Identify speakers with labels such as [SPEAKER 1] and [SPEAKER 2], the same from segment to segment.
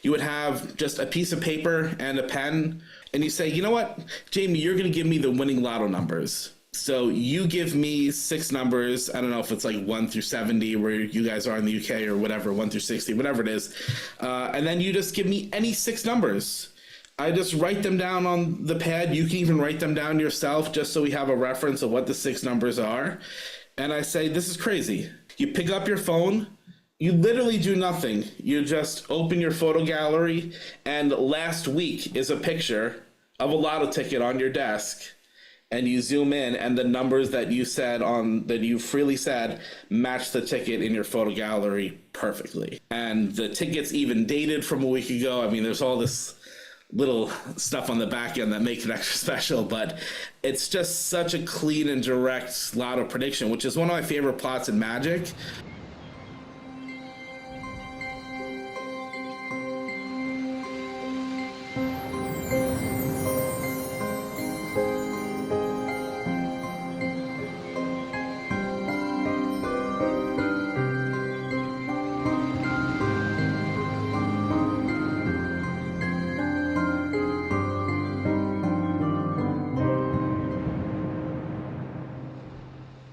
[SPEAKER 1] You would have just a piece of paper and a pen, and you say, you know what, Jamie, you're going to give me the winning lotto numbers. So you give me 6 numbers. I don't know if it's like 1 through 70 where you guys are in the UK or whatever, 1 through 60, whatever it is. And then you just give me any 6 numbers. I just write them down on the pad. You can even write them down yourself just so we have a reference of what the 6 numbers are. And I say, this is crazy. You pick up your phone. You literally do nothing. You just open your photo gallery, and last week is a picture of a lotto ticket on your desk. And you zoom in, and the numbers that you freely said match the ticket in your photo gallery perfectly. And the ticket's even dated from a week ago. I mean, there's all this little stuff on the back end that makes it extra special, but it's just such a clean and direct lotto prediction, which is one of my favorite plots in Magic.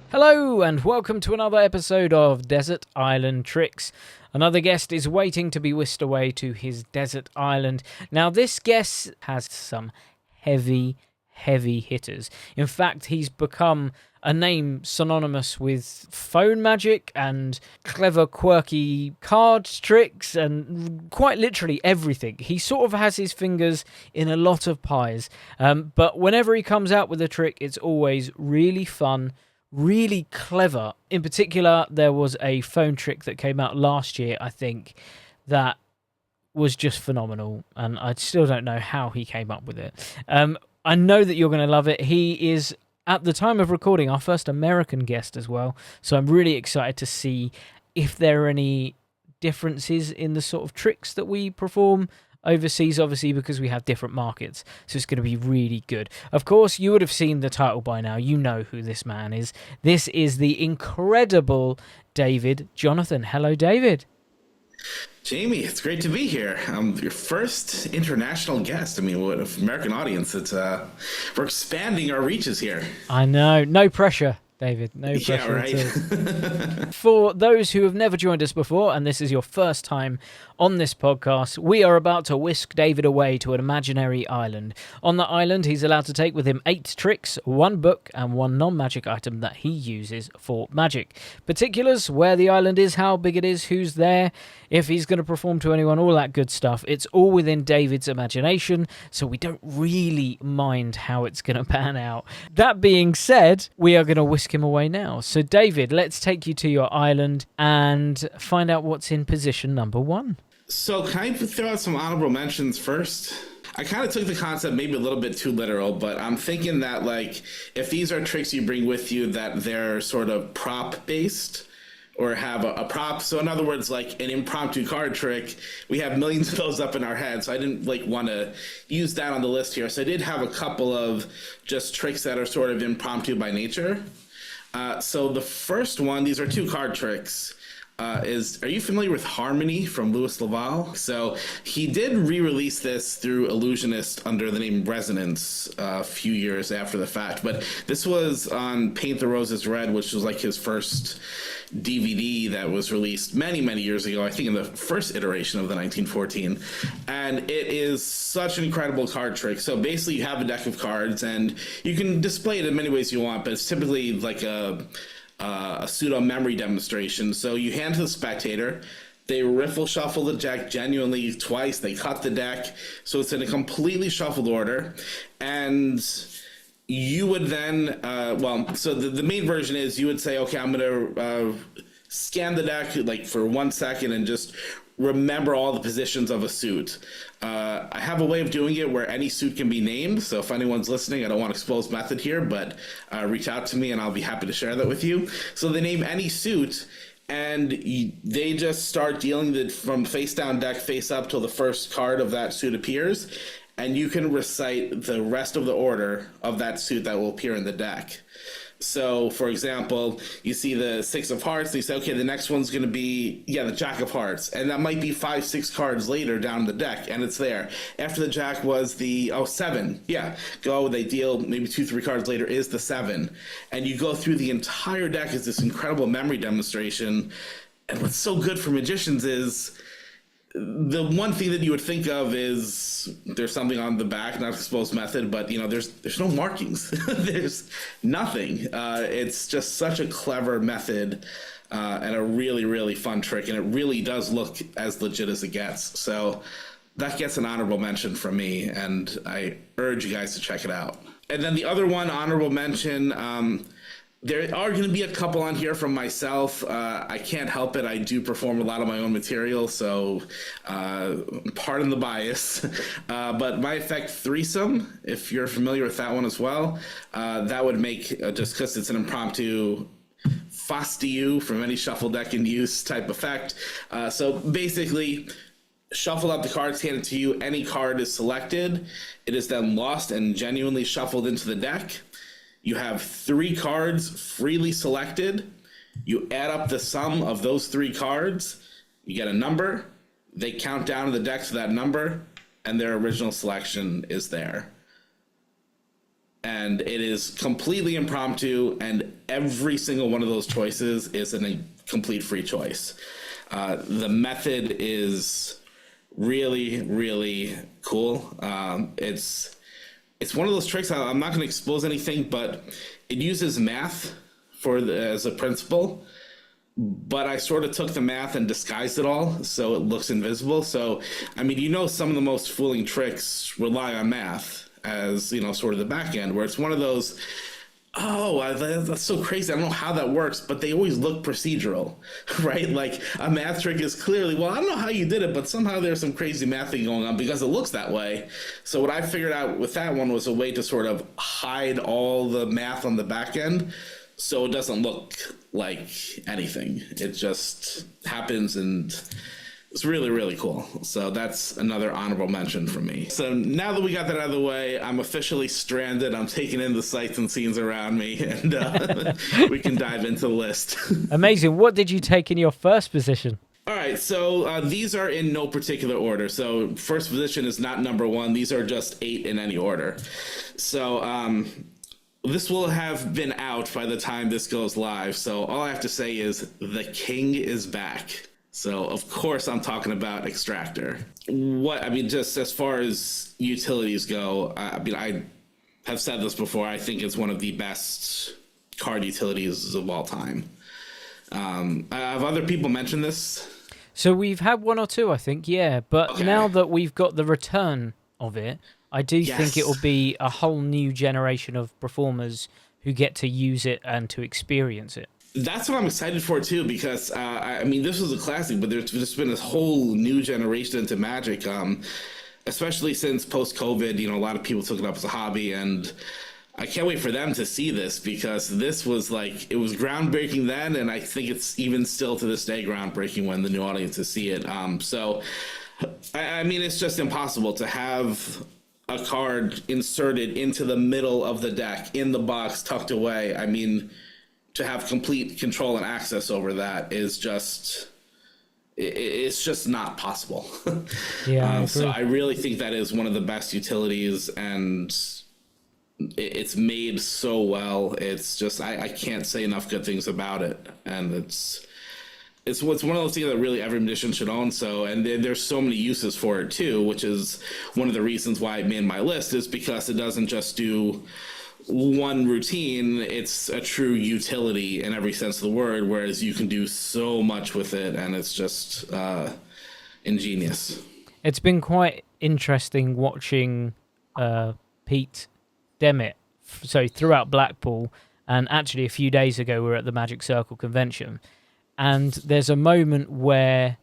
[SPEAKER 2] Hello and welcome to another episode of Desert Island Tricks. Another guest is waiting to be whisked away to his desert island. Now this guest has some heavy hitters. In fact, he's become a name synonymous with phone magic and clever, quirky card tricks and quite literally everything. He sort of has his fingers in a lot of pies. But whenever he comes out with a trick, it's always really fun, really clever. In particular, there was a phone trick that came out last year, I think, that was just phenomenal, and I still don't know how he came up with it. I know that you're going to love it. He is, at the time of recording, our first American guest as well, so I'm really excited to see if there are any differences in the sort of tricks that we perform overseas, obviously, because we have different markets, so it's going to be really good. Of course, you would have seen the title by now. You know who this man is. This is the incredible David Jonathan. Hello, David.
[SPEAKER 1] Jamie, it's great to be here. I'm your first international guest. I mean, what an American audience. We're expanding our reaches here.
[SPEAKER 2] I know. No pressure, David. No pressure.
[SPEAKER 1] Yeah, right.
[SPEAKER 2] For those who have never joined us before, and this is your first time on this podcast, we are about to whisk David away to an imaginary island. On the island, he's allowed to take with him 8 tricks, 1 book, and 1 non-magic item that he uses for magic. Particulars: where the island is, how big it is, who's there, if he's going to perform to anyone, all that good stuff. It's all within David's imagination, so we don't really mind how it's going to pan out. That being said, we are going to whisk him away now. So David, let's take you to your island and find out what's in position number 1.
[SPEAKER 1] So can I throw out some honorable mentions first? I kind of took the concept maybe a little bit too literal, but I'm thinking that, like, if these are tricks you bring with you, that they're sort of prop based or have a prop. So in other words, like an impromptu card trick, we have millions of those up in our heads. So I didn't want to use that on the list here. So I did have a couple of just tricks that are sort of impromptu by nature. So the first one, these are 2 card tricks. Are you familiar with Harmony from Louis Laval? So he did re-release this through Illusionist under the name Resonance a few years after the fact. But this was on Paint the Roses Red, which was like his first DVD that was released many years ago, I think in the first iteration of the 1914. And it is such an incredible card trick. So basically you have a deck of cards and you can display it in many ways you want, but it's typically like a pseudo memory demonstration. So you hand to the spectator, they riffle shuffle the deck genuinely twice, they cut the deck, so it's in a completely shuffled order, and you would then so the main version is you would say, okay, I'm gonna scan the deck like for 1 second and just remember all the positions of a suit. I have a way of doing it where any suit can be named, so if anyone's listening, I don't want to expose method here, but reach out to me and I'll be happy to share that with you. So they name any suit, and they just start dealing from face down deck, face up till the first card of that suit appears, and you can recite the rest of the order of that suit that will appear in the deck. So, for example, you see the six of hearts, and you say, okay, the next one's going to be, the jack of hearts. And that might be 5, 6 cards later down the deck, and it's there. After the jack was the, seven. Yeah, they deal maybe 2, 3 cards later is the seven. And you go through the entire deck as this incredible memory demonstration. And what's so good for magicians is the one thing that you would think of is there's something on the back, not exposed method, but there's no markings. There's nothing. It's just such a clever method and a really, really fun trick, and it really does look as legit as it gets. So that gets an honorable mention from me, and I urge you guys to check it out. And then the other one, honorable mention, there are going to be a couple on here from myself. I can't help it. I do perform a lot of my own material, so pardon the bias. But my effect threesome, if you're familiar with that one as well, that would make, just because it's an impromptu you from any shuffle deck in use type effect. So basically, shuffle out the cards handed to you. Any card is selected. It is then lost and genuinely shuffled into the deck. You have 3 cards freely selected. You add up the sum of those 3 cards. You get a number. They count down the deck to that number, and their original selection is there. And it is completely impromptu, and every single one of those choices is a complete free choice. The method is really, really cool. It's one of those tricks. I'm not going to expose anything, but it uses math as a principle. But I sort of took the math and disguised it all so it looks invisible. So, I mean, some of the most fooling tricks rely on math as, sort of the back end, where it's one of those, that's so crazy. I don't know how that works, but they always look procedural, right? Like a math trick is clearly, I don't know how you did it, but somehow there's some crazy math thing going on because it looks that way. So what I figured out with that one was a way to sort of hide all the math on the back end so it doesn't look like anything. It just happens, and it's really, really cool. So that's another honorable mention from me. So now that we got that out of the way, I'm officially stranded. I'm taking in the sights and scenes around me, and we can dive into the list.
[SPEAKER 2] Amazing. What did you take in your first position?
[SPEAKER 1] All right, so these are in no particular order. So first position is not number 1. These are just 8 in any order. So this will have been out by the time this goes live. So all I have to say is the king is back. So, of course, I'm talking about Extractor. Just as far as utilities go, I have said this before, I think it's one of the best card utilities of all time. Have other people mentioned this?
[SPEAKER 2] So we've had 1 or 2, I think, yeah. But
[SPEAKER 1] Okay.
[SPEAKER 2] Now that we've got the return of it, I do think it will be a whole new generation of performers who get to use it and to experience it.
[SPEAKER 1] That's what I'm excited for, too, because, this was a classic, but there's just been this whole new generation into Magic, especially since post-COVID, a lot of people took it up as a hobby, and I can't wait for them to see this, because this was it was groundbreaking then, and I think it's even still to this day groundbreaking when the new audiences see it. It's just impossible to have a card inserted into the middle of the deck, in the box, tucked away. To have complete control and access over that is it's just not possible.
[SPEAKER 2] Yeah.
[SPEAKER 1] So I really think that is one of the best utilities, and it's made so well. It's just, I can't say enough good things about it. And it's one of those things that really every magician should own. So, and there's so many uses for it too, which is one of the reasons why I made my list, is because it doesn't just do one routine. It's a true utility in every sense of the word, whereas you can do so much with it, and it's just ingenious.
[SPEAKER 2] It's been quite interesting watching Pete Demet throughout Blackpool, and actually a few days ago we were at the Magic Circle convention, and there's a moment where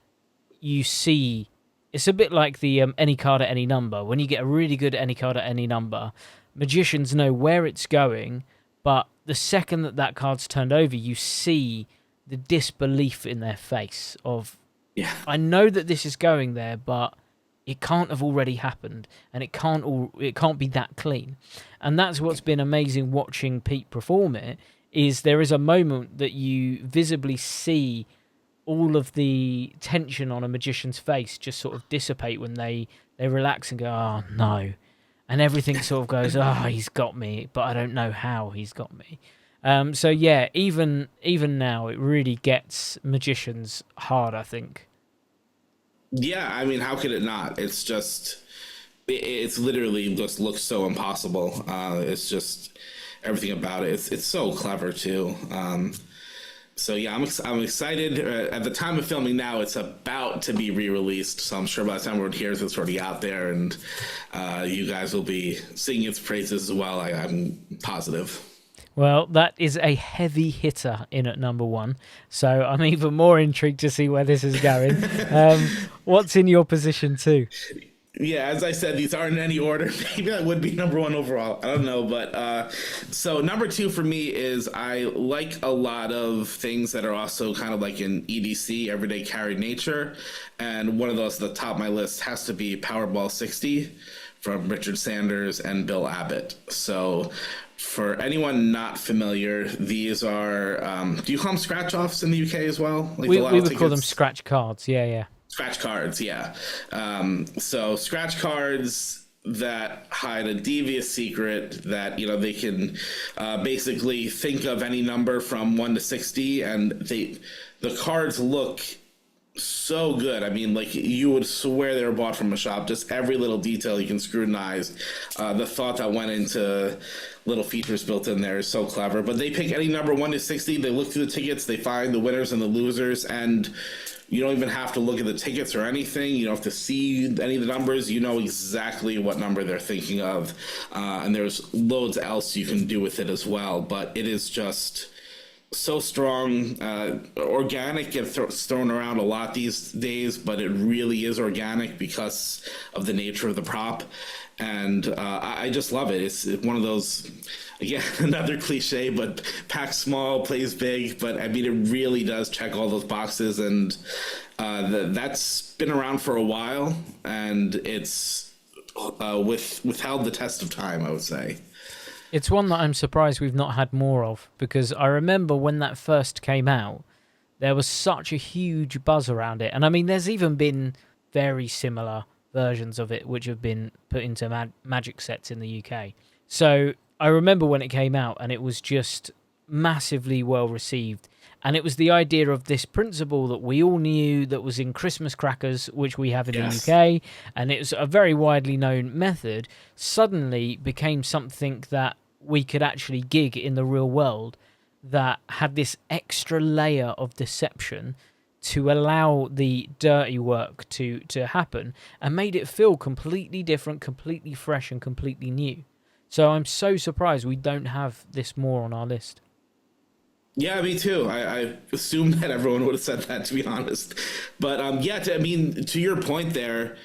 [SPEAKER 2] you see, it's a bit like the any card at any number. When you get a really good any card at any number, magicians know where it's going, but the second that card's turned over, you see the disbelief in their face of, I know that this is going there, but it can't have already happened, and it can't be that clean. And that's what's been amazing watching Pete perform it, is there is a moment that you visibly see all of the tension on a magician's face just sort of dissipate when they relax and go, oh no, and everything sort of goes, oh, he's got me, but I don't know how he's got me. So yeah, even now, it really gets magicians hard, I think.
[SPEAKER 1] Yeah, I mean, how could it not? It's just, it's literally just looks so impossible. It's just everything about it. It's so clever too. So yeah, I'm excited. At the time of filming now, it's about to be re-released. So I'm sure by the time we're here, it's already out there, and you guys will be singing its praises as well. I'm positive.
[SPEAKER 2] Well, that is a heavy hitter in at number 1, so I'm even more intrigued to see where this is going. What's in your position 2?
[SPEAKER 1] Yeah, as I said, these aren't in any order. Maybe that would be number 1 overall. I don't know, but so number 2 for me is I like a lot of things that are also kind of like in EDC, everyday carry nature, and one of those at the top of my list has to be Powerball 60 from Richard Sanders and Bill Abbott. So for anyone not familiar, these are, do you call them scratch-offs in the UK as well? Like
[SPEAKER 2] we would call them scratch cards, yeah.
[SPEAKER 1] Scratch cards, yeah. So scratch cards that hide a devious secret that, they can basically think of any number from 1 to 60, and the cards look so good. I mean, like, you would swear they were bought from a shop. Just every little detail you can scrutinize. The thought that went into little features built in there is so clever. But they pick any number 1 to 60. They look through the tickets. They find the winners and the losers. And you don't even have to look at the tickets or anything. You don't have to see any of the numbers. You know exactly what number they're thinking of. And there's loads else you can do with it as well. But it is just so strong. Organic gets thrown around a lot these days, but it really is organic because of the nature of the prop. And I just love it. It's one of those, again, another cliche, but pack small, plays big. But I mean, it really does check all those boxes. And that's been around for a while. And it's withheld the test of time, I would say.
[SPEAKER 2] It's one that I'm surprised we've not had more of, because I remember when that first came out, there was such a huge buzz around it. And I mean, there's even been very similar versions of it which have been put into magic sets in the UK. So I remember when it came out, and it was just massively well received. And it was the idea of this principle that we all knew that was in Christmas crackers, which we have in the UK, and it was a very widely known method, suddenly became something that we could actually gig in the real world, that had this extra layer of deception to allow the dirty work to happen, and made it feel completely different, completely fresh, and completely new. So I'm so surprised we don't have this more on our list.
[SPEAKER 1] Yeah, me too. I assumed that everyone would have said that, to be honest. But yeah, to your point there,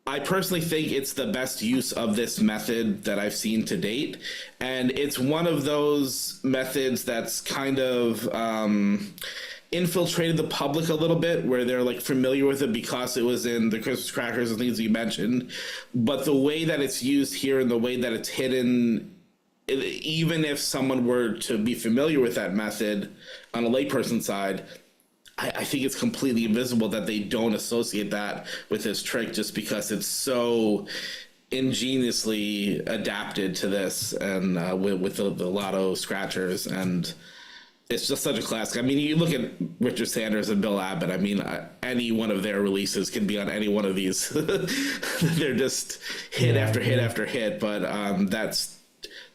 [SPEAKER 1] I personally think it's the best use of this method that I've seen to date. And it's one of those methods that's kind of infiltrated the public a little bit, where they're like familiar with it because it was in the Christmas crackers and things you mentioned. But the way that it's used here and the way that it's hidden, even if someone were to be familiar with that method on a layperson side, I think it's completely invisible that they don't associate that with this trick, just because it's so ingeniously adapted to this, and with the lotto scratchers. And it's just such a classic. I mean, you look at Richard Sanders and Bill Abbott. I mean, any one of their releases can be on any one of these. They're just hit after hit after hit. But that's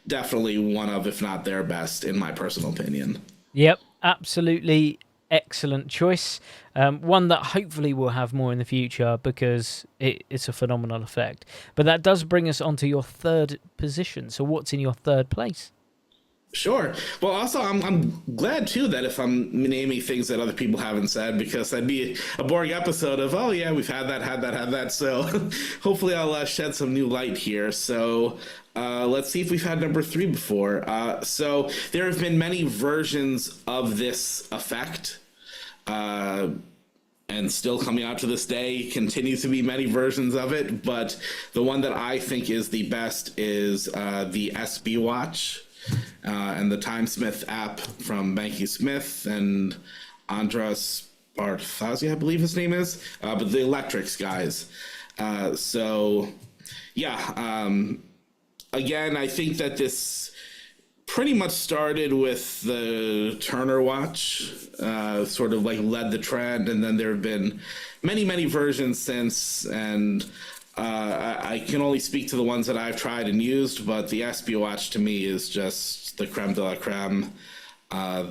[SPEAKER 1] definitely one of, if not their best, in my personal opinion.
[SPEAKER 2] Yep, absolutely excellent choice. One that hopefully we'll have more in the future, because it's a phenomenal effect. But that does bring us onto your 3rd position. So what's in your 3rd place?
[SPEAKER 1] Sure. Well, also, I'm glad, too, that if I'm naming things that other people haven't said, because that'd be a boring episode of, oh, yeah, we've had that. So hopefully I'll shed some new light here. So let's see if we've had number 3 before. So there have been many versions of this effect, and still coming out to this day, continues to be many versions of it. But the one that I think is the best is the SB Watch and the TimeSmith app from Banke Smith and Andras Barthazi, I believe his name is, but the electrics guys. So, yeah, again, I think that this pretty much started with the Turner watch, sort of like led the trend, and then there have been many, many versions since, and I can only speak to the ones that I've tried and used, but the SB Watch to me is just the creme de la creme.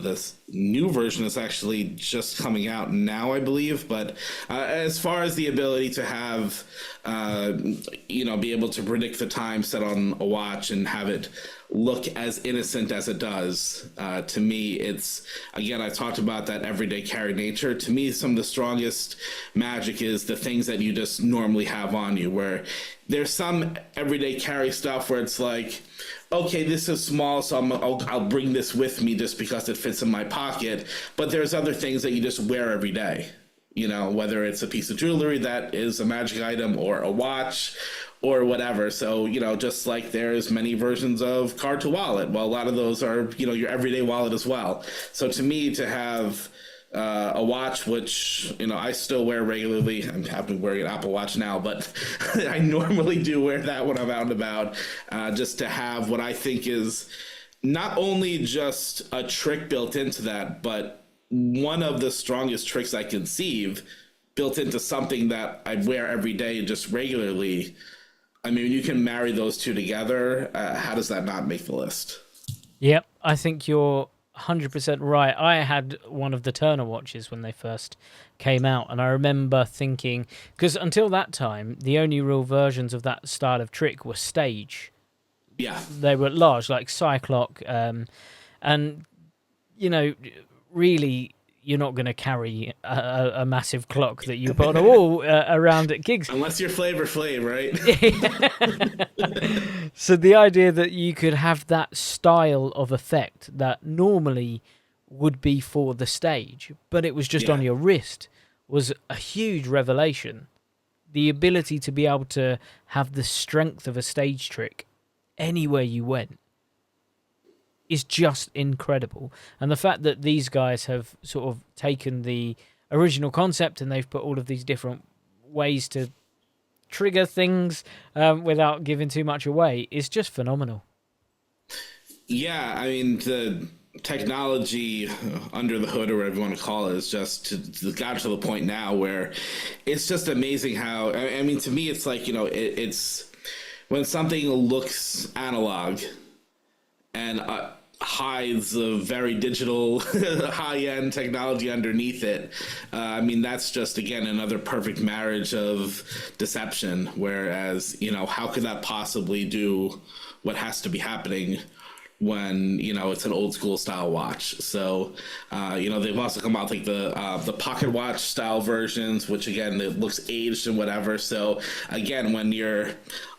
[SPEAKER 1] This new version is actually just coming out now, I believe. But as far as the ability to have, be able to predict the time set on a watch and have it look as innocent as it does, to me, it's, again, I talked about that everyday carry nature. To me, some of the strongest magic is the things that you just normally have on you, where there's some everyday carry stuff where it's like, okay, this is small, so I'll bring this with me just because it fits in my pocket. But there's other things that you just wear every day, whether it's a piece of jewelry that is a magic item or a watch or whatever. So, just like there's many versions of card to wallet. Well, a lot of those are, your everyday wallet as well. So to me, to have a watch, which, I still wear regularly. I have been wearing an Apple Watch now, but I normally do wear that when I'm out and about, just to have what I think is not only just a trick built into that, but one of the strongest tricks I conceive built into something that I wear every day just regularly. I mean, you can marry those two together. How does that not make the list?
[SPEAKER 2] Yep, I think you're 100% right. I had one of the Turner watches when they first came out, and I remember thinking, because until that time, the only real versions of that style of trick were stage.
[SPEAKER 1] Yeah.
[SPEAKER 2] They were large, like Cyclock, and, really, you're not going to carry a massive clock that you put on a wall around at gigs.
[SPEAKER 1] Unless you're Flavor Flav, right?
[SPEAKER 2] So the idea that you could have that style of effect that normally would be for the stage, but it was just on your wrist, was a huge revelation. The ability to be able to have the strength of a stage trick anywhere you went is just incredible. And the fact that these guys have sort of taken the original concept and they've put all of these different ways to trigger things without giving too much away is just phenomenal.
[SPEAKER 1] Yeah, I mean, the technology under the hood, or whatever you want to call it, is just got to the point now where it's just amazing how, I mean, to me, it's like, it's when something looks analog and hides a very digital high-end technology underneath it. I mean, that's just, again, another perfect marriage of deception, whereas, how could that possibly do what has to be happening when, it's an old school style watch? So, they've also come out like the pocket watch style versions, which again, it looks aged and whatever. So again, when you're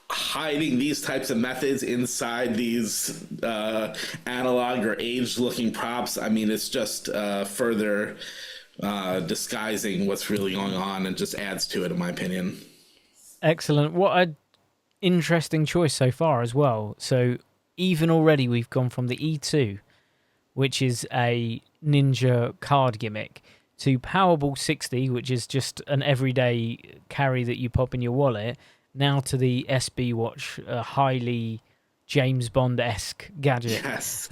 [SPEAKER 1] hiding these types of methods inside these analog or aged looking props, I mean, it's just further disguising what's really going on and just adds to it, in my opinion.
[SPEAKER 2] Excellent. What an interesting choice so far as well. So even already we've gone from the E2, which is a ninja card gimmick, to Powerball 60, which is just an everyday carry that you pop in your wallet, now to the SB Watch, a highly James Bond-esque gadget.
[SPEAKER 1] Yes.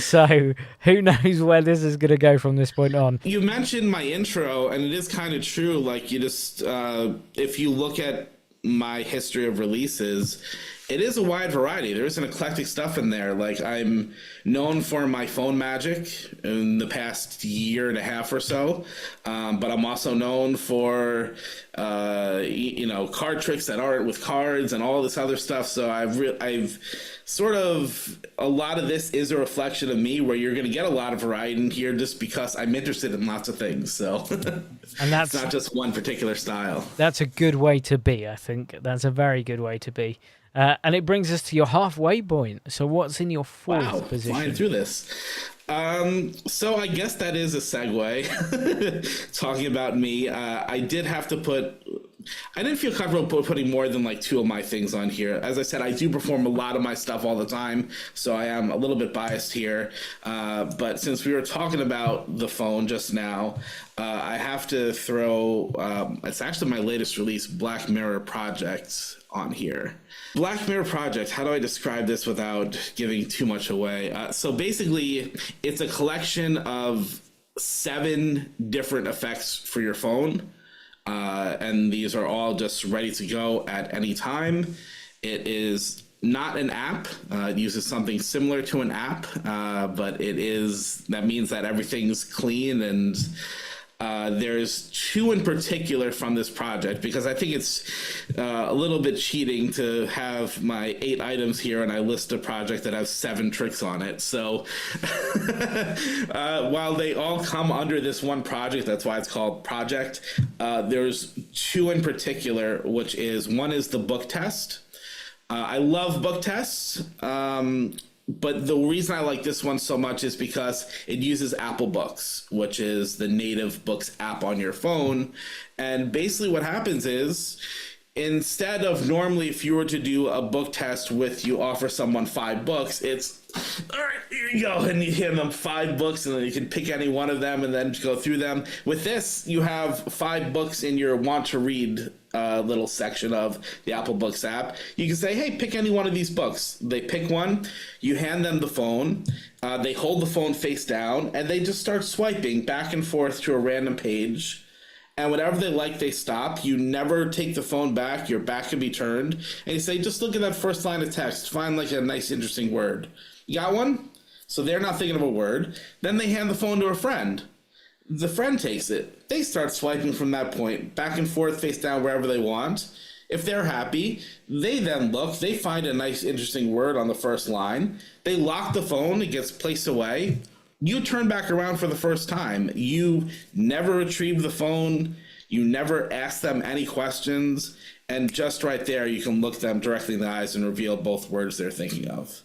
[SPEAKER 2] So who knows where this is going to go from this point on.
[SPEAKER 1] You mentioned my intro, and it is kind of true. Like, you just, if you look at my history of releases, it is a wide variety. There's an eclectic stuff in there. Like, I'm known for my phone magic in the past year and a half or so, but I'm also known for card tricks that aren't with cards and all this other stuff. So I've sort of, a lot of this is a reflection of me, where you're going to get a lot of variety in here just because I'm interested in lots of things. So and that's it's not just one particular style.
[SPEAKER 2] That's a good way to be. I think that's a very good way to be. And it brings us to your halfway point. So what's in your fourth position?
[SPEAKER 1] Flying through this. So I guess that is a segue. Talking about me, I did have to put I didn't feel comfortable putting more than like two of my things on here. As I said, I do perform a lot of my stuff all the time, so I am a little bit biased here. But since we were talking about the phone just now, I have to throw, it's actually my latest release, Black Mirror Project, on here. Black Mirror Project, how do I describe this without giving too much away? So basically, it's a collection of 7 different effects for your phone. And these are all just ready to go at any time. It is not an app. It uses something similar to an app, but that means that everything's clean. And there's 2 in particular from this project, because I think it's a little bit cheating to have my 8 items here and I list a project that has 7 tricks on it. So while they all come under this one project, that's why it's called Project, there's 2 in particular, which is, one is the book test. I love book tests. But the reason I like this one so much is because it uses Apple Books, which is the native books app on your phone. And basically what happens is, instead of normally if you were to do a book test with, you offer someone 5 books, it's, all right, here you go. And you hand them 5 books and then you can pick any one of them and then go through them. With this, you have 5 books in your want to read little section of the Apple Books app. You can say, hey, pick any one of these books. They pick one, you hand them the phone, they hold the phone face down, and they just start swiping back and forth to a random page. And whatever they like, they stop. You never take the phone back. Your back can be turned. And you say, just look at that first line of text. Find like a nice, interesting word. You got one? So they're not thinking of a word. Then they hand the phone to a friend. The friend takes it. They start swiping from that point, back and forth, face down, wherever they want. If they're happy, they then look. They find a nice, interesting word on the first line. They lock the phone. It gets placed away. You turn back around for the first time. You never retrieve the phone. You never ask them any questions. And just right there, you can look them directly in the eyes and reveal both words they're thinking of.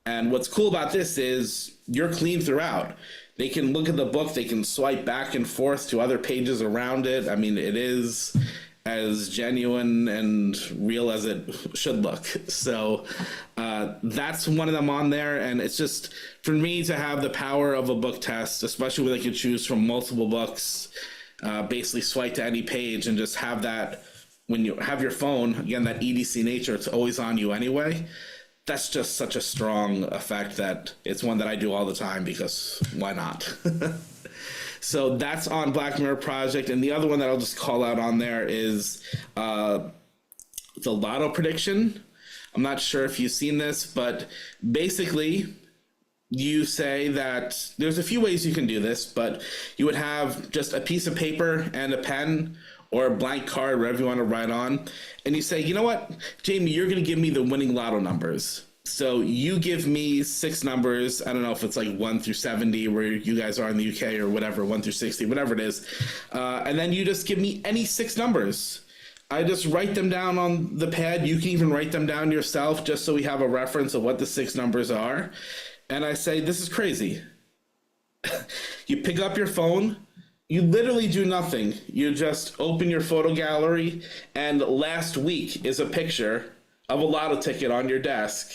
[SPEAKER 1] And what's cool about this is you're clean throughout. They can look at the book. They can swipe back and forth to other pages around it. I mean, it is as genuine and real as it should look. So that's one of them on there. And it's just, for me to have the power of a book test, especially when they can choose from multiple books, basically swipe to any page and just have that, when you have your phone, again, that EDC nature, it's always on you anyway. That's just such a strong effect that it's one that I do all the time, because why not? So that's on Black Mirror Project. And the other one that I'll just call out on there is the lotto prediction. I'm not sure if you've seen this, but basically you say that there's a few ways you can do this, but you would have just a piece of paper and a pen or a blank card, whatever you want to write on. And you say, you know what, Jamie, you're going to give me the winning lotto numbers. So you give me 6 numbers. I don't know if it's like 1 through 70 where you guys are in the UK, or whatever, 1 through 60, whatever it is. And then you just give me any 6 numbers. I just write them down on the pad. You can even write them down yourself, just so we have a reference of what the 6 numbers are. And I say, this is crazy. You pick up your phone. You literally do nothing. You just open your photo gallery, and last week is a picture of a lotto ticket on your desk.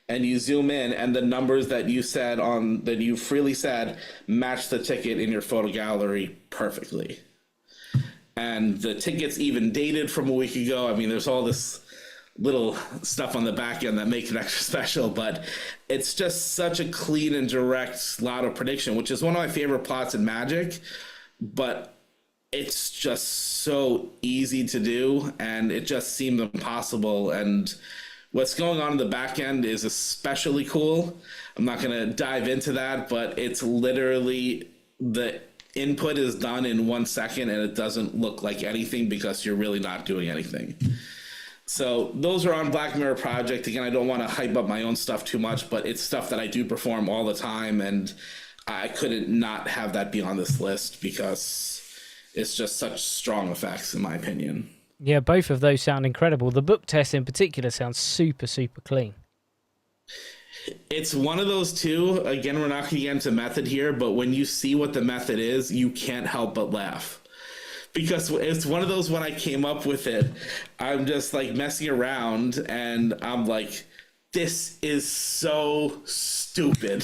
[SPEAKER 1] And you zoom in, and the numbers that you said that you freely said match the ticket in your photo gallery perfectly. And the ticket's even dated from a week ago. I mean, there's all this little stuff on the back end that make it extra special, but it's just such a clean and direct lotto prediction, which is one of my favorite plots in Magic, but it's just so easy to do, and it just seemed impossible. And what's going on in the back end is especially cool. I'm not going to dive into that, but it's literally, the input is done in 1 second, and it doesn't look like anything because you're really not doing anything. So those are on Black Mirror Project. Again, I don't want to hype up my own stuff too much, but it's stuff that I do perform all the time, and I couldn't not have that be on this list because it's just such strong effects, in my opinion.
[SPEAKER 2] Yeah, both of those sound incredible. The book test in particular sounds super, super clean.
[SPEAKER 1] It's one of those two. Again, we're not going to get into method here, but when you see what the method is, you can't help but laugh. because it's one of those, when I came up with it, I'm just like messing around and I'm like, this is so stupid.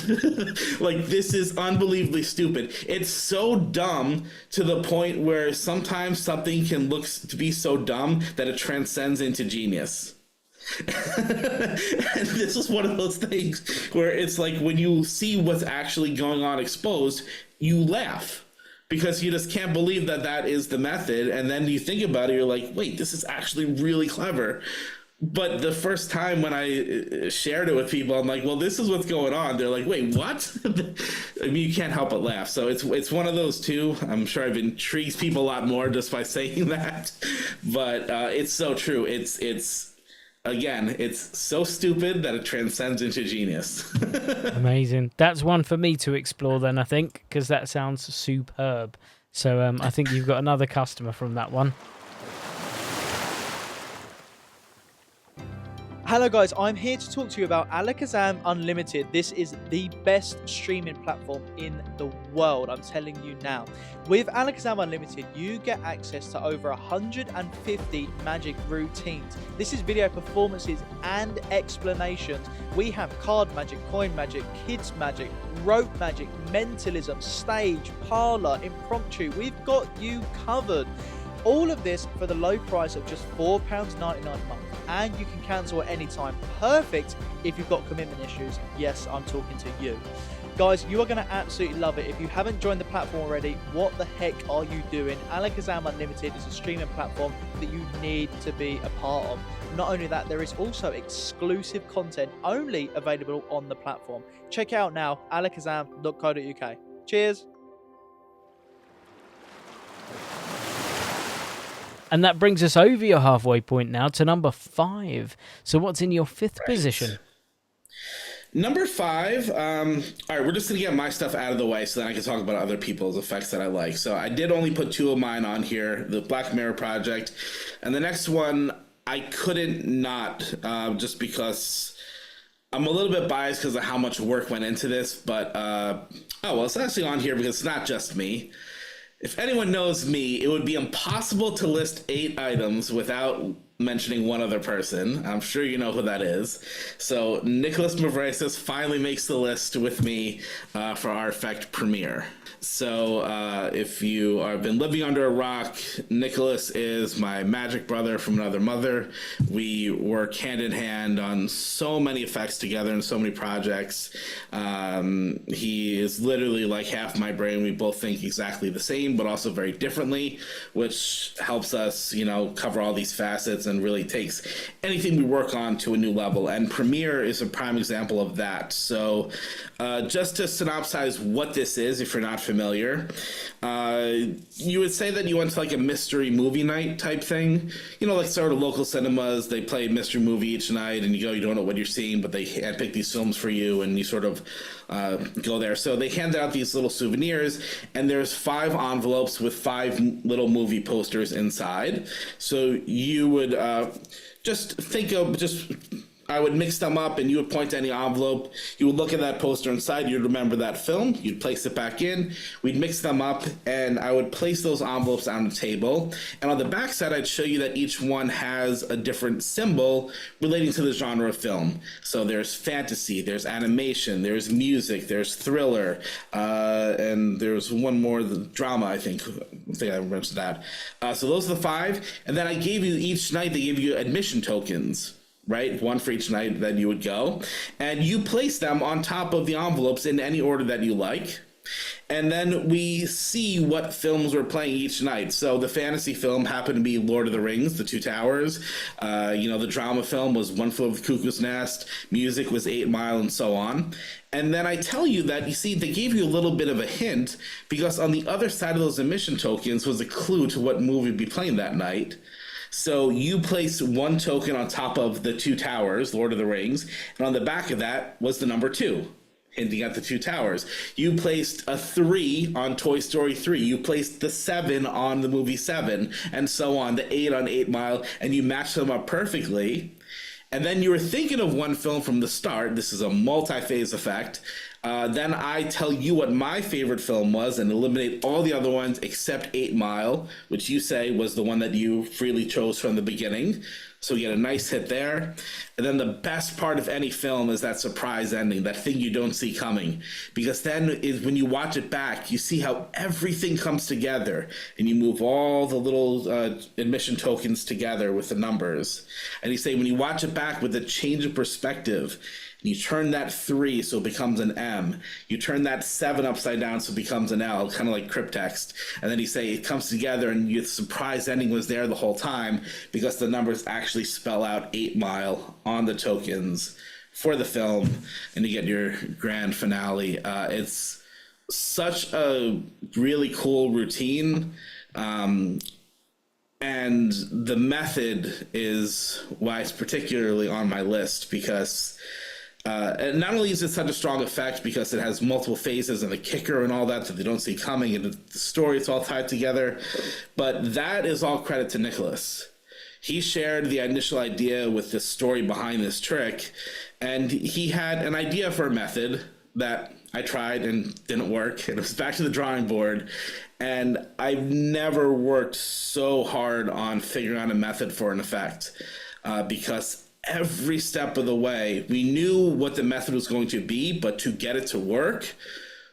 [SPEAKER 1] Like, this is unbelievably stupid. It's so dumb to the point where sometimes something can look to be so dumb that it transcends into genius. And this is one of those things where it's like, when you see what's actually going on exposed, you laugh because you just can't believe that that is the method. And then you think about it, you're like, wait, this is actually really clever. But the first time when I shared it with people, I'm like, well, this is what's going on. They're like, wait, what? I mean, you can't help but laugh. So it's one of those two. I'm sure I've intrigued people a lot more just by saying that. But it's so true. Again, it's so stupid that it transcends into genius.
[SPEAKER 2] Amazing. That's one for me to explore then, I think, because that sounds superb. So I think you've got another customer from that one.
[SPEAKER 3] Hello guys, I'm here to talk to you about Alakazam Unlimited. This is the best streaming platform in the world, I'm telling you now. With Alakazam Unlimited, you get access to over 150 magic routines. This is video performances and explanations. We have card magic, coin magic, kids magic, rope magic, mentalism, stage, parlor, impromptu. We've got you covered. All of this for the low price of just £4.99 a month, and you can cancel at any time. Perfect if you've got commitment issues. Yes, I'm talking to you. Guys, you are going to absolutely love it. If you haven't joined the platform already, what the heck are you doing? Alakazam Unlimited is a streaming platform that you need to be a part of. Not only that, there is also exclusive content only available on the platform. Check it out now, alakazam.co.uk. Cheers.
[SPEAKER 2] And that brings us over your halfway point now to number 5. So what's in your 5th position?
[SPEAKER 1] Number 5, all right, we're just going to get my stuff out of the way so then I can talk about other people's effects that I like. So I did only put 2 of mine on here, the Black Mirror Project. And the next one, I couldn't not, just because I'm a little bit biased because of how much work went into this. But, it's actually on here because it's not just me. If anyone knows me, it would be impossible to list 8 items without mentioning one other person. I'm sure you know who that is. So Nicholas Mavrasis finally makes the list with me for our effect premiere. So if you have been living under a rock, Nicholas is my magic brother from another mother. We work hand in hand on so many effects together and so many projects. He is literally like half my brain. We both think exactly the same, but also very differently, which helps us, cover all these facets and really takes anything we work on to a new level. And Premiere is a prime example of that. So just to synopsize what this is, if you're not familiar, you would say that you went to like a mystery movie night type thing, like sort of local cinemas. They play a mystery movie each night and you don't know what you're seeing, but they handpick these films for you and you sort of go there. So they hand out these little souvenirs and there's 5 envelopes with 5 little movie posters inside. So you would I would mix them up and you would point to any envelope. You would look at that poster inside. You'd remember that film. You'd place it back in. We'd mix them up and I would place those envelopes on the table. And on the back side, I'd show you that each one has a different symbol relating to the genre of film. So there's fantasy, there's animation, there's music, there's thriller, and there's one more, the drama, I think I mentioned that. So those are the 5. And then I gave you each night, they gave you admission tokens. Right? One for each night that you would go. And you place them on top of the envelopes in any order that you like. And then we see what films we're playing each night. So the fantasy film happened to be Lord of the Rings, The Two Towers. The drama film was One Flew Over the Cuckoo's Nest. Music was 8 Mile and so on. And then I tell you that, they gave you a little bit of a hint because on the other side of those admission tokens was a clue to what movie would be playing that night. So you place 1 token on top of the Two Towers, Lord of the Rings, and on the back of that was the number 2, hinting at the Two Towers. You placed a 3 on Toy Story 3. You placed the 7 on the movie 7, and so on, the 8 on 8 Mile, and you matched them up perfectly. and then you were thinking of one film from the start. This is a multi-phase effect. Then I tell you what my favorite film was and eliminate all the other ones except 8 Mile, which you say was the one that you freely chose from the beginning. So we get a nice hit there. And then the best part of any film is that surprise ending, that thing you don't see coming. Because then is when you watch it back, you see how everything comes together and you move all the little admission tokens together with the numbers. And you say when you watch it back with a change of perspective, you turn that 3 so it becomes an M. You turn that 7 upside down so it becomes an L, kind of like crypttext. And then you say it comes together and the surprise ending was there the whole time because the numbers actually spell out 8 Mile on the tokens for the film, and you get your grand finale. It's such a really cool routine. And the method is why it's particularly on my list because and not only is it such a strong effect because it has multiple phases and the kicker and all that they don't see coming and the story, it's all tied together, but that is all credit to Nicholas. He shared the initial idea with the story behind this trick, and he had an idea for a method that I tried and didn't work. It was back to the drawing board, and I've never worked so hard on figuring out a method for an effect because every step of the way, we knew what the method was going to be, but to get it to work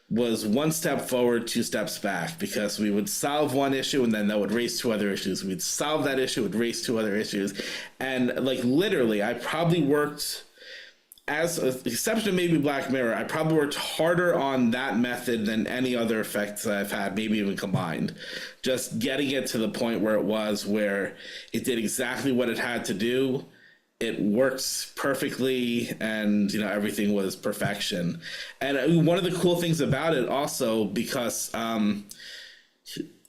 [SPEAKER 1] was one step forward, 2 steps back, because we would solve one issue and then that would raise 2 other issues. We'd solve that issue, would raise 2 other issues. And like literally, I probably worked, as an exception to maybe Black Mirror, I probably worked harder on that method than any other effects that I've had, maybe even combined. Just getting it to the point where it was, where it did exactly what it had to do. It works perfectly, and everything was perfection. And one of the cool things about it also, because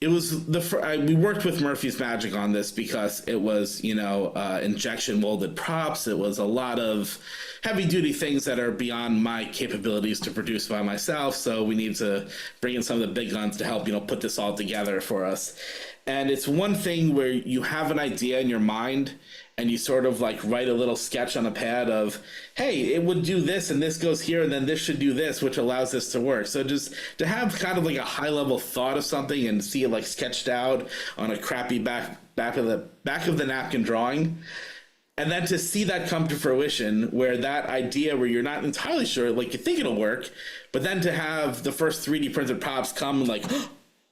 [SPEAKER 1] it was we worked with Murphy's Magic on this because it was injection molded props. It was a lot of heavy duty things that are beyond my capabilities to produce by myself. So we need to bring in some of the big guns to help put this all together for us. And it's one thing where you have an idea in your mind and you sort of like write a little sketch on a pad of, hey, it would do this and this goes here and then this should do this, which allows this to work. So just to have kind of like a high level thought of something and see it like sketched out on a crappy back of the napkin drawing, and then to see that come to fruition, where that idea where you're not entirely sure, like you think it'll work, but then to have the first 3D printed props come and like,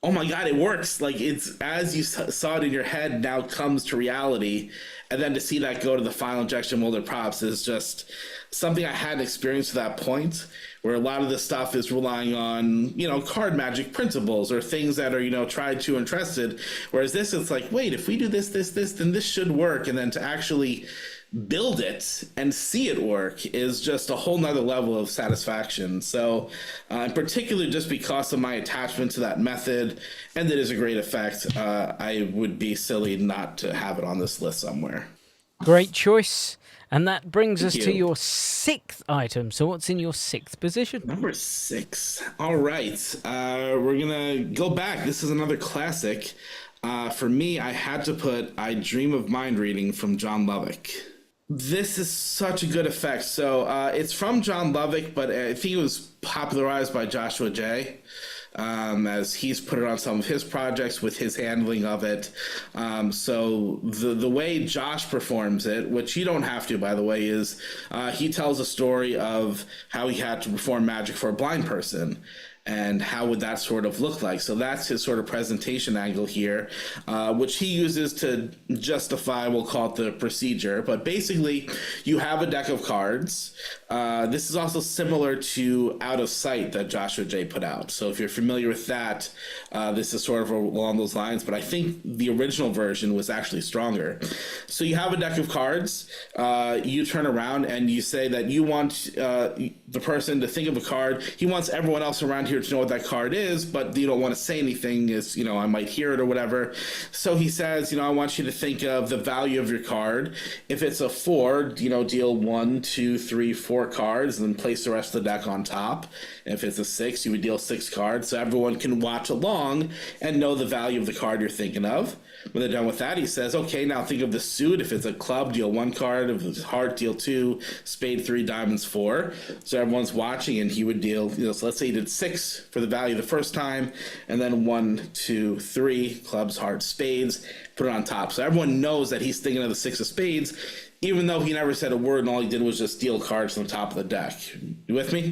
[SPEAKER 1] oh my God, it works. Like it's as you saw it in your head now comes to reality. And then to see that go to the final injection molded props is just something I hadn't experienced to that point, where a lot of this stuff is relying on, card magic principles or things that are, tried to and trusted. Whereas this, it's like, wait, if we do this, then this should work. And then to actually build it and see it work is just a whole nother level of satisfaction. So in particular, just because of my attachment to that method, and it is a great effect, I would be silly not to have it on this list somewhere.
[SPEAKER 2] Great choice. And that brings us to your 6th item. So what's in your 6th position?
[SPEAKER 1] Number 6. All right. We're going to go back. This is another classic. For me, I had to put I Dream of Mind Reading from John Lovick. This is such a good effect. So it's from John Lovick, but I think it was popularized by Joshua J. As he's put it on some of his projects with his handling of it. So the way Josh performs it, which you don't have to, by the way, is he tells a story of how he had to perform magic for a blind person. And how would that sort of look like? So that's his sort of presentation angle here, which he uses to justify, we'll call it the procedure. But basically, you have a deck of cards. This is also similar to Out of Sight that Joshua J put out. So if you're familiar with that, this is sort of along those lines. But I think the original version was actually stronger. So you have a deck of cards. You turn around and you say that you want the person to think of a card. He wants everyone else around here to know what that card is, but you don't want to say anything as, I might hear it or whatever. So he says, I want you to think of the value of your card. If it's a 4, deal 1, 2, 3, 4 cards and then place the rest of the deck on top. And if it's a 6, you would deal 6 cards so everyone can watch along and know the value of the card you're thinking of. When they're done with that, he says, okay, now think of the suit. If it's a club, deal 1 card. If it's heart, deal 2. Spade, 3. Diamonds, 4. So everyone's watching, and he would deal, so let's say he did 6 for the value the first time, and then 1, 2, 3, clubs, hearts, spades, put it on top. So everyone knows that he's thinking of the 6 of spades, even though he never said a word, and all he did was just deal cards from the top of the deck. You with me?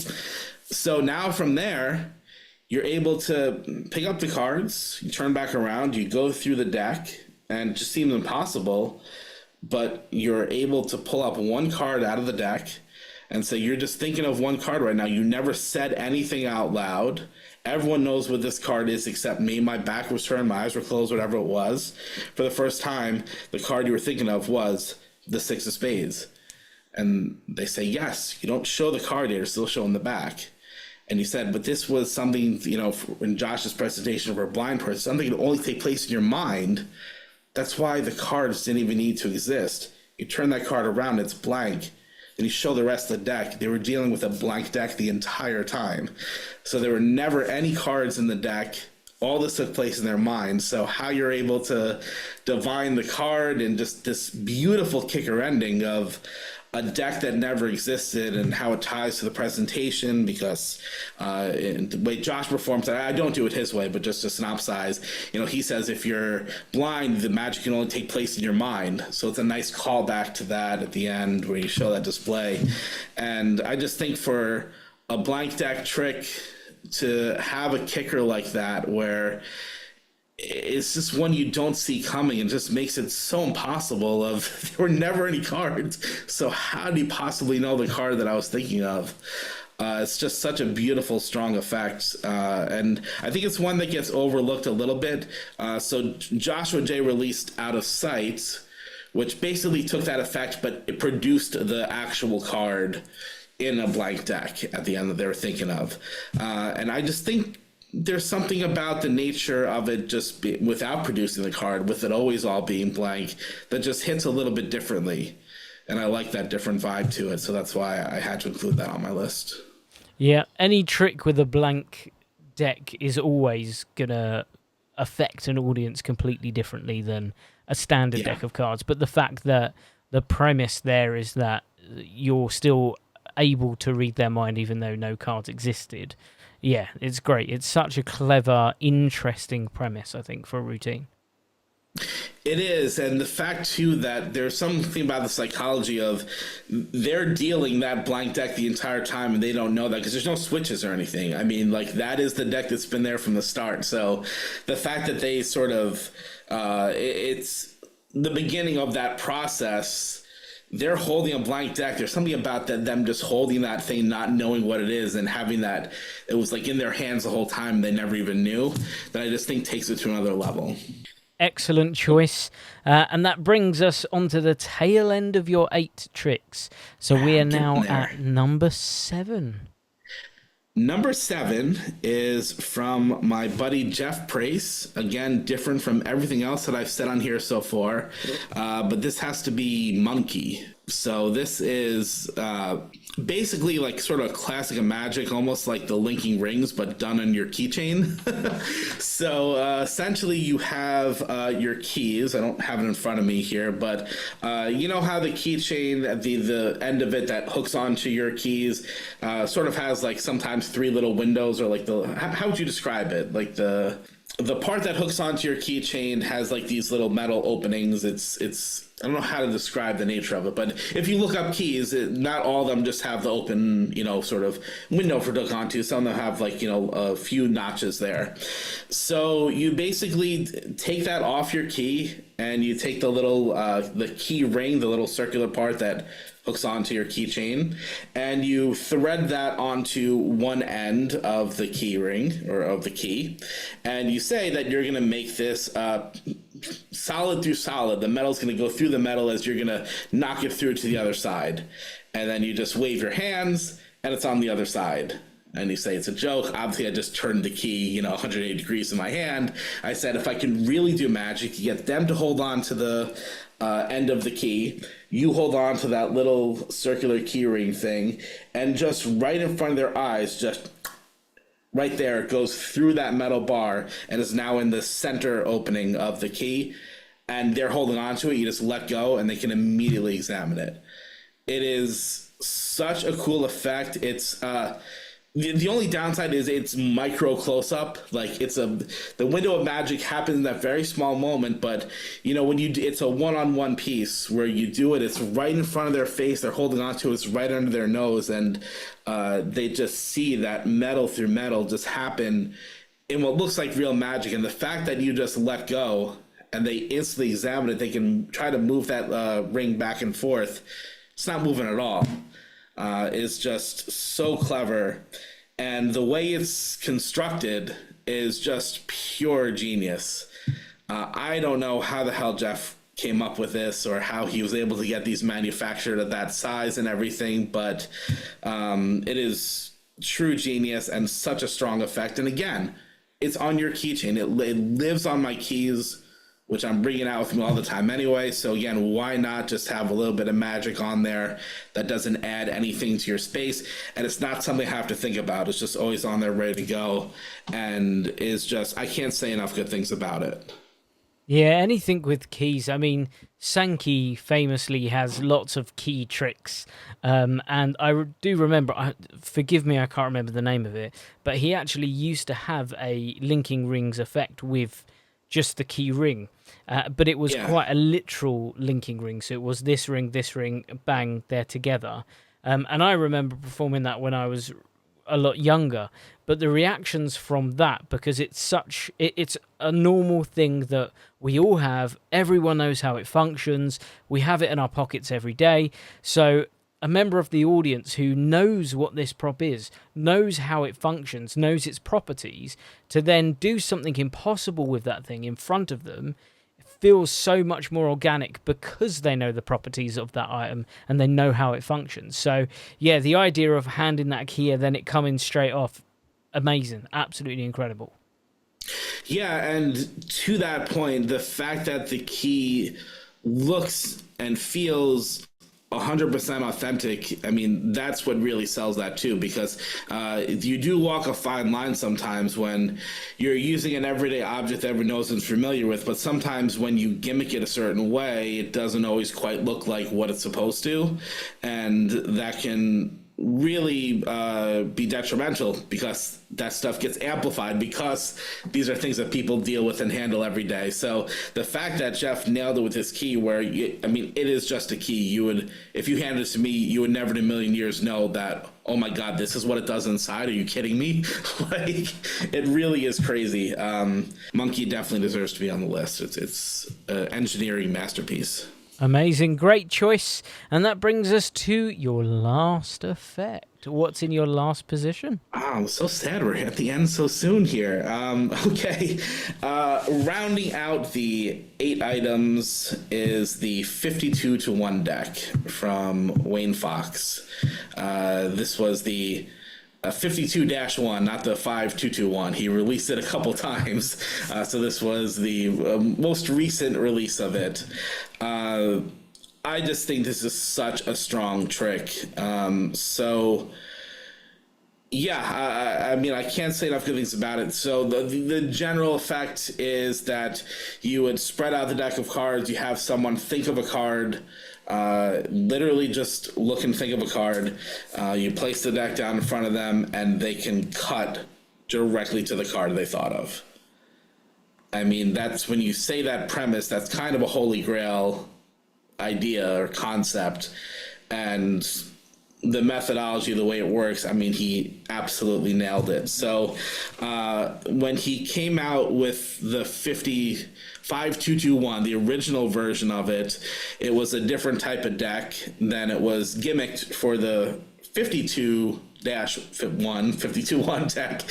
[SPEAKER 1] So now from there, you're able to pick up the cards, you turn back around, you go through the deck, and it just seems impossible, but you're able to pull up 1 card out of the deck, and so you're just thinking of 1 card right now. You never said anything out loud. Everyone knows what this card is except me. My back was turned, my eyes were closed, whatever it was. For the first time, the card you were thinking of was the 6 of spades. And they say, yes, you don't show the card, you're still showing the back. And he said, but this was something, in Josh's presentation for a blind person, something that only take place in your mind. That's why the cards didn't even need to exist. You turn that card around, it's blank. Then you show the rest of the deck. They were dealing with a blank deck the entire time. So there were never any cards in the deck. All this took place in their mind. So how you're able to divine the card and just this beautiful kicker ending of a deck that never existed, and how it ties to the presentation, because in the way Josh performs, I don't do it his way, but just to synopsize, he says if you're blind, the magic can only take place in your mind. So it's a nice callback to that at the end where you show that display. And I just think for a blank deck trick to have a kicker like that, where it's just one you don't see coming, and just makes it so impossible. There were never any cards, so how do you possibly know the card that I was thinking of? It's just such a beautiful, strong effect, and I think it's one that gets overlooked a little bit. So Joshua J released Out of Sight, which basically took that effect, but it produced the actual card in a blank deck at the end that they were thinking of. And I just think there's something about the nature of it just without producing the card, with it always all being blank, that just hits a little bit differently. And I like that different vibe to it, so that's why I had to include that on my list.
[SPEAKER 2] Yeah, any trick with a blank deck is always going to affect an audience completely differently than a standard deck of cards. But the fact that the premise there is that you're still able to read their mind even though no cards existed, yeah, it's great. It's such a clever, interesting premise, I think, for a routine.
[SPEAKER 1] It is, and the fact, too, that there's something about the psychology of they're dealing that blank deck the entire time, and they don't know that because there's no switches or anything. I mean, that is the deck that's been there from the start. So the fact that they sort of, it's the beginning of that process. They're holding a blank deck. There's something about them just holding that thing, not knowing what it is, and having that, it was in their hands the whole time, they never even knew, that I just think takes it to another level.
[SPEAKER 2] Excellent choice. And that brings us onto the tail end of your 8 tricks. So we are now at number 7.
[SPEAKER 1] Number 7 is from my buddy Jeff Prace. Again, different from everything else that I've said on here so far. But this has to be Monkey. So this is basically sort of classic of Magic, almost like the linking rings, but done on your keychain. So essentially you have your keys. I don't have it in front of me here, but you know how the keychain, the end of it that hooks onto your keys sort of has sometimes 3 little windows, or how would you describe it? The part that hooks onto your keychain has these little metal openings. It's I don't know how to describe the nature of it, but if you look up keys, not all of them just have the open, sort of window for to hook onto. Some of them have a few notches there. So you basically take that off your key, and you take the little the key ring, the little circular part that hooks onto your keychain, and you thread that onto one end of the key ring, or of the key, and you say that you're going to make this solid through solid. The metal's going to go through the metal as you're going to knock it through to the other side, and then you just wave your hands, and it's on the other side. And you say it's a joke. Obviously, I just turned the key, 180 degrees in my hand. I said if I can really do magic to get them to hold on to the end of the key, you hold on to that little circular key ring thing, and just right in front of their eyes, just right there, it goes through that metal bar and is now in the center opening of the key. and they're holding on to it. You just let go and they can immediately examine it. It is such a cool effect. It's the only downside is it's micro close up. Like the window of magic happens in that very small moment, but when it's a one-on-one piece where you do it, it's right in front of their face. They're holding on to it. It's right under their nose, and they just see that metal through metal just happen in what looks like real magic. And the fact that you just let go and they instantly examine it, they can try to move that ring back and forth. It's not moving at all. Is just so clever, and the way it's constructed is just pure genius. I don't know how the hell Jeff came up with this or how he was able to get these manufactured at that size and everything, but it is true genius and such a strong effect. And again, it's on your keychain. It lives on my keys, which I'm bringing out with me all the time anyway. So again, why not just have a little bit of magic on there that doesn't add anything to your space? And it's not something I have to think about. It's just always on there ready to go. And is just, I can't say enough good things about it.
[SPEAKER 2] Yeah, anything with keys. I mean, Sankey famously has lots of key tricks. And I do remember, forgive me, I can't remember the name of it, but he actually used to have a linking rings effect with just the key ring. But it was quite a literal linking ring. So it was this ring, bang, they're together. And I remember performing that when I was a lot younger. But the reactions from that, because it's a normal thing that we all have. Everyone knows how it functions. We have it in our pockets every day. So a member of the audience who knows what this prop is, knows how it functions, knows its properties, to then do something impossible with that thing in front of them feels so much more organic because they know the properties of that item and they know how it functions. So, yeah, the idea of handing that key and then it coming straight off, amazing, absolutely incredible.
[SPEAKER 1] Yeah, and to that point, the fact that the key looks and feels 100% authentic, I mean, that's what really sells that too, because you do walk a fine line sometimes when you're using an everyday object that everyone knows and is familiar with, but sometimes when you gimmick it a certain way, it doesn't always quite look like what it's supposed to, and that can really be detrimental because that stuff gets amplified because these are things that people deal with and handle every day. So the fact that Jeff nailed it with his key, where it is just a key. If you handed it to me, you would never in a million years know that, oh my God, this is what it does inside. Are you kidding me? Like, it really is crazy. Monkey definitely deserves to be on the list. It's an engineering masterpiece.
[SPEAKER 2] Amazing, great choice. And that brings us to your last effect. What's in your last position? Oh,
[SPEAKER 1] I'm so sad we're at the end so soon here. Okay. Rounding out the 8 items is the 52-1 deck from Wayne Fox. This was the 52-1, not the 5221. He released it a couple times. So this was the most recent release of it. I just think this is such a strong trick. So yeah, I can't say enough good things about it. So the general effect is that you would spread out the deck of cards. You have someone think of a card. Literally just look and think of a card. You place the deck down in front of them, and they can cut directly to the card they thought of. I mean, that's when you say that premise, that's kind of a holy grail idea or concept. And the methodology, the way it works, I mean, he absolutely nailed it. So when he came out with the 5221, the original version of it, it was a different type of deck than it was gimmicked for the 52-1 deck.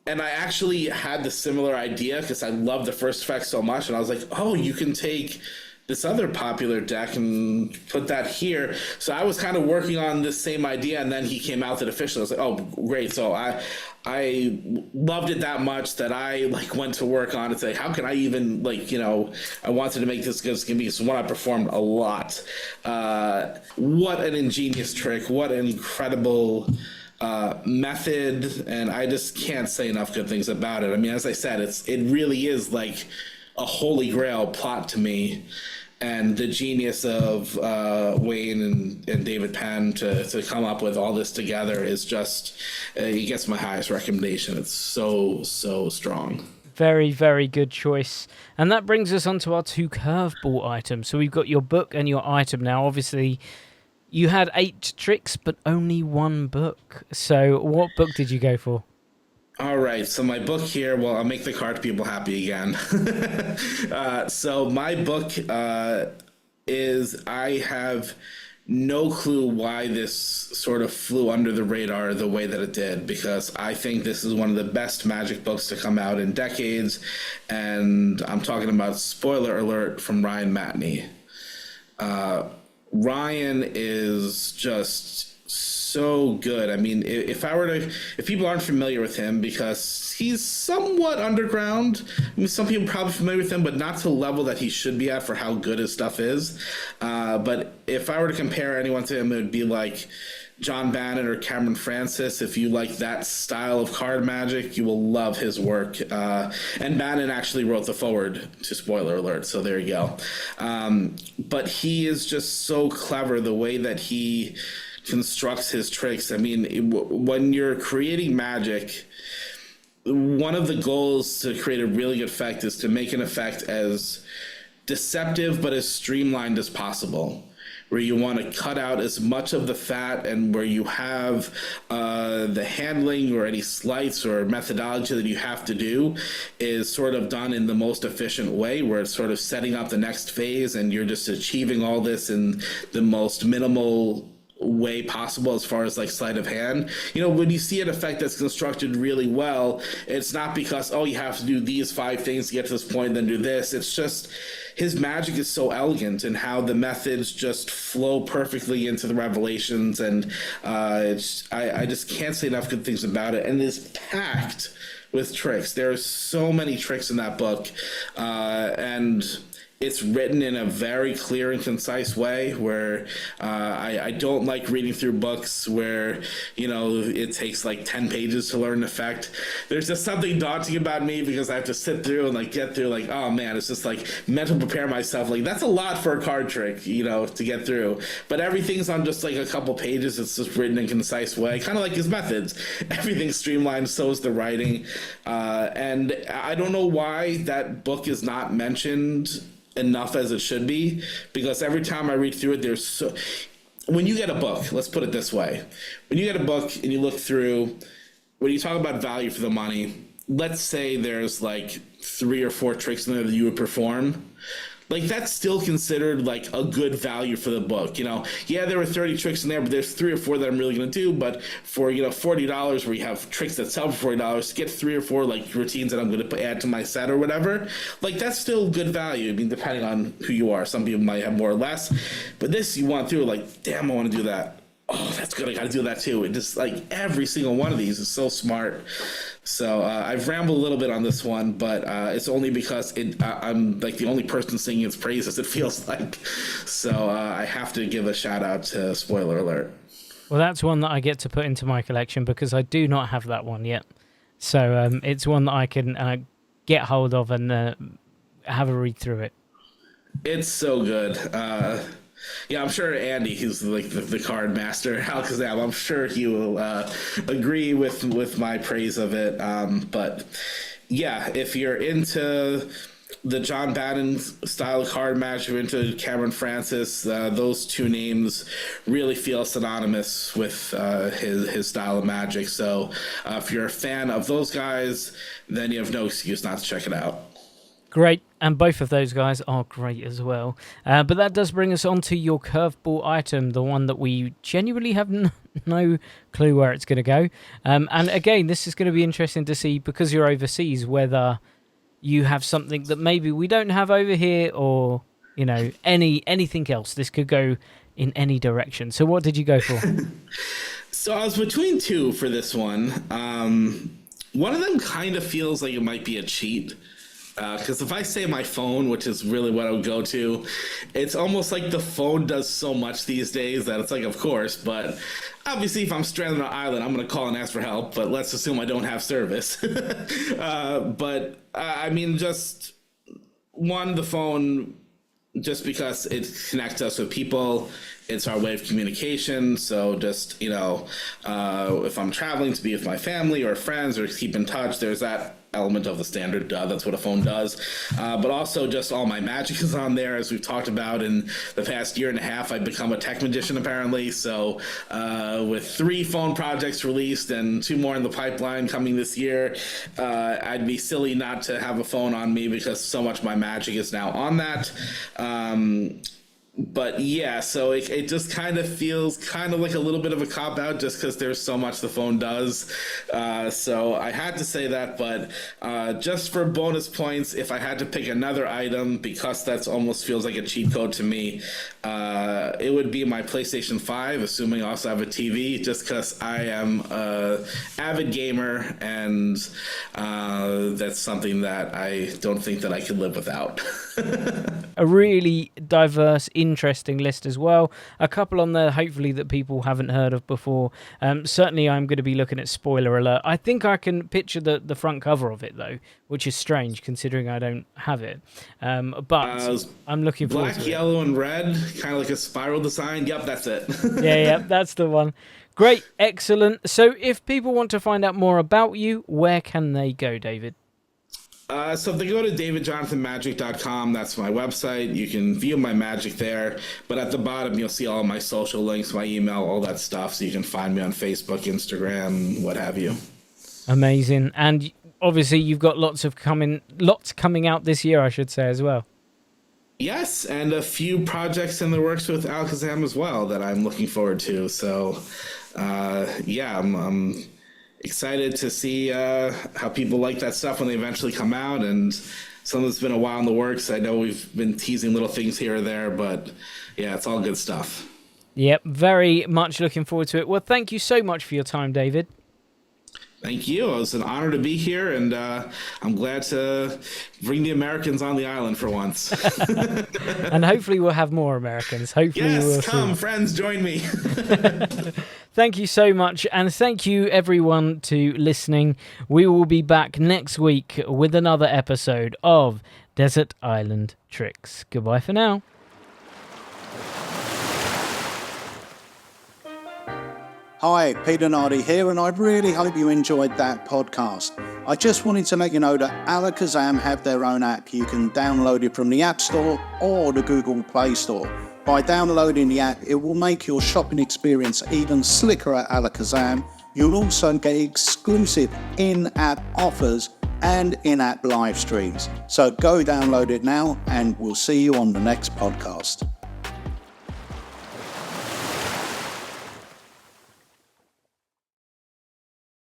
[SPEAKER 1] And I actually had the similar idea because I love the first effect so much, and I was like, oh, you can take this other popular deck and put that here. So I was kind of working on this same idea, and then he came out with it officially. I was like, oh, great. So I loved it that much that I went to work on it, say, how can I even I wanted to make this good. It's gonna be one I performed a lot. What an ingenious trick. What an incredible method, and I just can't say enough good things about it. I mean, as I said, it really is like a holy grail plot to me. And the genius of Wayne and David Penn to come up with all this together is just, he gets my highest recommendation. It's so strong.
[SPEAKER 2] Very, very good choice. And that brings us on to our 2 curveball items. So we've got your book and your item now. Obviously, you had 8 tricks, but only 1 book. So what book did you go for?
[SPEAKER 1] All right, so my book here, well, I'll make the card people happy again. So my book is, I have no clue why this sort of flew under the radar the way that it did, because I think this is one of the best Magic books to come out in decades, and I'm talking about, spoiler alert, from Ryan Matney. Ryan is just so good. I mean, if people aren't familiar with him, because he's somewhat underground. I mean, some people are probably familiar with him, but not to the level that he should be at for how good his stuff is. But if I were to compare anyone to him, it would be like John Bannon or Cameron Francis. If you like that style of card magic, you will love his work. And Bannon actually wrote the foreword to Spoiler Alert, so there you go. But he is just so clever, the way that he constructs his tricks. I mean, when you're creating magic, one of the goals to create a really good effect is to make an effect as deceptive but as streamlined as possible, where you want to cut out as much of the fat, and where you have the handling or any sleights or methodology that you have to do is sort of done in the most efficient way, where it's sort of setting up the next phase and you're just achieving all this in the most minimal way possible as far as like sleight of hand. You know, when you see an effect that's constructed really well, it's not because, oh, you have to do these 5 things to get to this point, then do this. It's just his magic is so elegant, and how the methods just flow perfectly into the revelations, and I just can't say enough good things about it. And it's packed with tricks. There are so many tricks in that book, and it's written in a very clear and concise way, where I don't like reading through books where, you know, it takes like 10 pages to learn an effect. There's just something daunting about me, because I have to sit through and like get through, like, oh man, it's just like mental prepare myself. Like, that's a lot for a card trick, you know, to get through. But everything's on just like a couple pages. It's just written in a concise way, kind of like his methods. Everything's streamlined, so is the writing. And I don't know why that book is not mentioned enough as it should be, because every time I read through it, when you get a book, let's put it this way, when you get a book and you look through, when you talk about value for the money, let's say there's like 3 or 4 tricks in there that you would perform. Like, that's still considered like a good value for the book. You know, yeah, there were 30 tricks in there, but there's 3 or 4 that I'm really going to do. But for, you know, $40, where you have tricks that sell for $40, to get 3 or 4 like routines that I'm going to add to my set or whatever, like, that's still good value. I mean, depending on who you are, some people might have more or less. But this, you want through, like, damn, I want to do that. Oh, that's good. I got to do that too. It just, like, every single one of these is so smart. So I've rambled a little bit on this one, but it's only because I'm like the only person singing its praises, it feels like. So I have to give a shout out to Spoiler Alert.
[SPEAKER 2] Well, that's one that I get to put into my collection, because I do not have that one yet. So it's one that I can get hold of and have a read through it.
[SPEAKER 1] It's so good. Yeah, I'm sure Andy, who's like the card master, Alakazam, I'm sure he will agree with my praise of it. But yeah, if you're into the John Bannon style of card magic, you're into Cameron Francis, those 2 names really feel synonymous with his style of magic. So if you're a fan of those guys, then you have no excuse not to check it out.
[SPEAKER 2] Great, and both of those guys are great as well. But that does bring us on to your curveball item, the one that we genuinely have no clue where it's going to go. And again, this is going to be interesting to see, because you're overseas, whether you have something that maybe we don't have over here, or, you know, anything else. This could go in any direction. So what did you go for?
[SPEAKER 1] So I was between 2 for this one. One of them kind of feels like it might be a cheat. Because if I say my phone, which is really what I would go to, it's almost like the phone does so much these days that it's like, of course. But obviously, if I'm stranded on an island, I'm going to call and ask for help. But let's assume I don't have service. But I mean, just one, the phone, just because it connects us with people, it's our way of communication. So just, if I'm traveling to be with my family or friends or keep in touch, there's that element of the standard. That's what a phone does. But also just all my magic is on there. As we've talked about in the past year and a half, I've become a tech magician apparently. So with 3 phone projects released and 2 more in the pipeline coming this year, I'd be silly not to have a phone on me because so much of my magic is now on that. But yeah, so it just kind of feels kind of like a little bit of a cop-out just because there's so much the phone does. So I had to say that, but just for bonus points, if I had to pick another item, because that's almost feels like a cheat code to me, it would be my PlayStation 5, assuming I also have a TV, just because I am an avid gamer, and that's something that I don't think that I could live without.
[SPEAKER 2] A really diverse, interesting list as well. A couple on there, hopefully, that people haven't heard of before. Certainly, I'm going to be looking at spoiler alert. I think I can picture the front cover of it, though, which is strange considering I don't have it. But I'm looking forward to it.
[SPEAKER 1] Black, yellow, and red, kind of like a spiral design. Yep, that's it.
[SPEAKER 2] Yeah, that's the one. Great, excellent. So if people want to find out more about you, where can they go, David?
[SPEAKER 1] So if they go to davidjonathanmagic.com, that's my website. You can view my magic there. But at the bottom, you'll see all my social links, my email, all that stuff. So you can find me on Facebook, Instagram, what have you.
[SPEAKER 2] Amazing. And obviously, you've got lots coming out this year, I should say, as well.
[SPEAKER 1] Yes, and a few projects in the works with Alakazam as well that I'm looking forward to. So, I'm excited to see how people like that stuff when they eventually come out, and some of it's been a while in the works. I know we've been teasing little things here or there, but yeah, it's all good stuff.
[SPEAKER 2] Yep, very much looking forward to it. Well, thank you so much for your time, David.
[SPEAKER 1] Thank you. It was an honor to be here, and I'm glad to bring the Americans on the island for once.
[SPEAKER 2] And hopefully we'll have more Americans. Hopefully
[SPEAKER 1] yes, come, friends, join me.
[SPEAKER 2] Thank you so much, and thank you everyone to listening. We will be back next week with another episode of Desert Island Tricks. Goodbye for now.
[SPEAKER 4] Hi, Peter Nardi here, and I really hope you enjoyed that podcast. I just wanted to let you know that Alakazam have their own app. You can download it from the App Store or the Google Play Store. By downloading the app, it will make your shopping experience even slicker at Alakazam. You'll also get exclusive in-app offers and in-app live streams. So go download it now, and we'll see you on the next podcast.